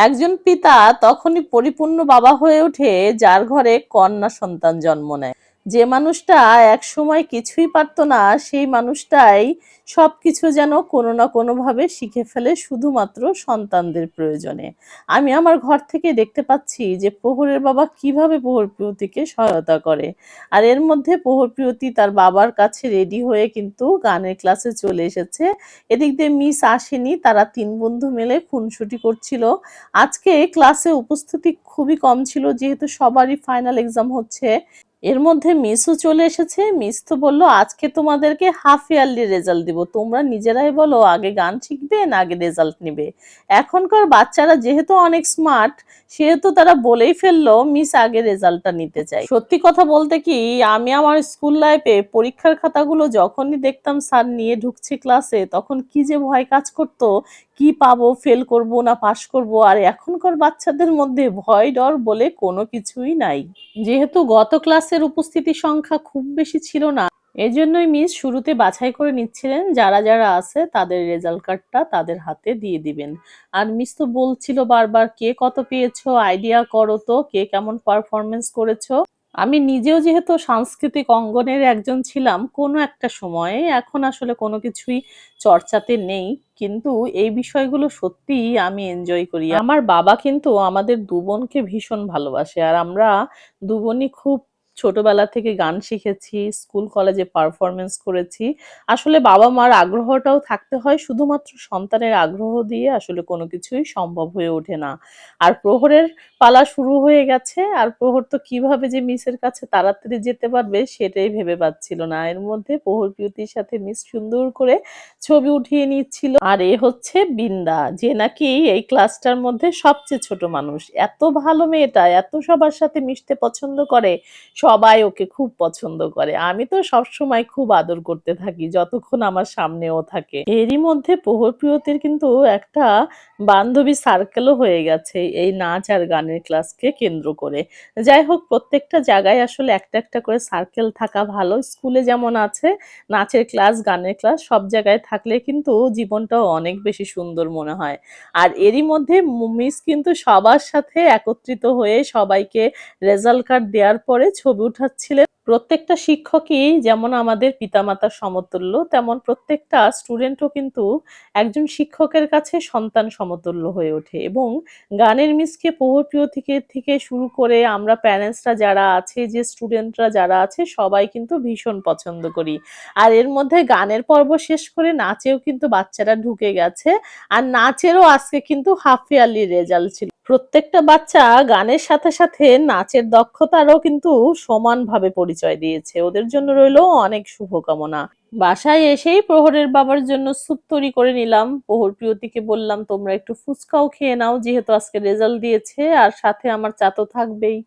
একজন পিতা তখনই পরিপূর্ণ বাবা হয়ে ওঠে যার ঘরে কন্যা সন্তান জন্ম নেয়। যে মানুষটা একসময় কিছুই পারতো না সেই মানুষটাই সবকিছু যেন কোনো না কোনোভাবে শিখে ফেলে শুধুমাত্র সন্তানদের প্রয়োজনে। আমি আমার ঘর থেকে দেখতে পাচ্ছি যে প্রহরের বাবা কিভাবে প্রহর প্রিয়তিকে সহায়তা করে। আর এর মধ্যে প্রহর প্রিয়তি তার বাবার কাছে রেডি হয়ে কিন্তু গানের ক্লাসে চলে এসেছে। এদিক দিয়ে মিস আসেনি, তারা ৩ বন্ধু মিলে খুনসুটি করছিল। আজকে ক্লাসে উপস্থিতি খুবই কম ছিল যেহেতু সবারই ফাইনাল এক্সাম হচ্ছে। এর মধ্যে মিসও চলে এসেছে। মিস তো বলল আজকে তোমাদেরকে হাফ ইয়ারলি রেজাল্ট দিব। তোমরা নিজেরাই বলো আগে গান শিখবে না আগে রেজাল্ট নিবে। এখনকার বাচ্চারা যেহেতু অনেক স্মার্ট সেহেতু তারা বলেই ফেললো মিস আগে রেজাল্টটা নিতে চাই। সত্যি কথা বলতে কি, আমি আমার স্কুল লাইফে পরীক্ষার খাতাগুলো যখনই দেখতাম স্যার নিয়ে ঢুকছে ক্লাসে তখন কি যে ভয় কাজ করতো, কি পাবো, ফেল করব না পাস করব। আর এখনকার বাচ্চাদের মধ্যে ভয় ডর বলে কোনো কিছুই নাই। যেহেতু গত ক্লাসের উপস্থিতি সংখ্যা খুব বেশি ছিল না, এজন্যই মিস শুরুতে বাছাই করে নিচ্ছিলেন যারা যারা আছে তাদের রেজাল্ট কার্ডটা তাদের হাতে দিয়ে দিবেন। আর মিস তো বলছিল বারবার কে কত পেয়েছো আইডিয়া করো তো, কে কেমন পারফরমেন্স করেছো। আমি নিজেও যেহেতু সাংস্কৃতিক অঙ্গনের একজন ছিলাম কোনো একটা সময়ে, এখন আসলে কোনো কিছুই চর্চাতে নেই, কিন্তু এই বিষয়গুলো সত্যিই আমি এনজয় করি। আমার বাবা কিন্তু আমাদের দু বোনকে ভীষণ ভালোবাসে আর আমরা দু বোনই খুব ছোটবেলা থেকে গান শিখেছি, স্কুল কলেজে পারফরমেন্স করেছি। আসলে বাবা মার আগ্রহটাও থাকতে হয়, শুধুমাত্র সন্তানের আগ্রহ দিয়ে আসলে কোনো কিছুই সম্ভব হয়ে ওঠে না। আর প্রহরের পালা শুরু হয়ে গেছে আর প্রহর তো কিভাবে যে মিসের কাছে তাড়াতাড়ি যেতে পারবে সেটাই ভেবে পাচ্ছিল না। এর মধ্যে প্রহর প্রিয়তির সাথে মিস সুন্দর করে ছবি উঠিয়ে নিচ্ছিল। আর এ হচ্ছে বিন্দা, যে নাকি এই ক্লাসটার মধ্যে সবচেয়ে ছোট মানুষ। এত ভালো মেয়েটা, এত সবার সাথে মিশতে পছন্দ করে, সবাই ওকে খুব পছন্দ করে। আমি তো সবসময় খুব আদর করতে থাকি যতক্ষণ আমার সামনেও থাকে। এরই মধ্যে প্রহর প্রিয়তির কিন্তু একটা বান্ধবী সার্কেলও হয়ে গেছে এই নাচ আর গানের ক্লাসকে কেন্দ্র করে। যাই হোক, প্রত্যেকটা জায়গায় আসলে একটা একটা করে সার্কেল থাকা ভালো। স্কুলে যেমন আছে নাচের ক্লাস, গানের ক্লাস, সব জায়গায় থাকলে কিন্তু জীবনটাও অনেক বেশি সুন্দর মনে হয়। আর এরই মধ্যে মিস কিন্তু সবার সাথে একত্রিত হয়ে সবাইকে রেজাল্ট কার্ড দেওয়ার পরে ছবি উঠাচ্ছিলেন। প্রত্যেকটা শিক্ষকই যেমন আমাদের পিতামাতার সমতুল্য তেমন প্রত্যেকটা স্টুডেন্টও কিন্তু একজন শিক্ষকের কাছে সন্তান সমতুল্য হয়ে ওঠে। এবং গানের মিসকে প্রহর প্রিয় থেকে শুরু করে আমরা প্যারেন্টসরা যারা আছে, যে স্টুডেন্টরা যারা আছে সবাই কিন্তু ভীষণ পছন্দ করি। আর এর মধ্যে গানের পর্ব শেষ করে নাচেও কিন্তু বাচ্চারা ঢুকে গেছে। আর নাচেরও আজকে কিন্তু হাফ ইয়ারলি রেজাল্ট ছিল। প্রত্যেকটা বাচ্চা গানের সাথে সাথে নাচের দক্ষতারও কিন্তু সমানভাবে পরিচয় দিয়েছে। ওদের জন্য রইলো অনেক শুভকামনা। বাসায় এসেই প্রহরের বাবার জন্য স্যুপ তৈরি করে নিলাম। প্রহর প্রিয়তিকে বললাম তোমরা একটু ফুচকাও খেয়ে নাও যেহেতু আজকে রেজাল্ট দিয়েছে, আর সাথে আমার চা তো থাকবেই।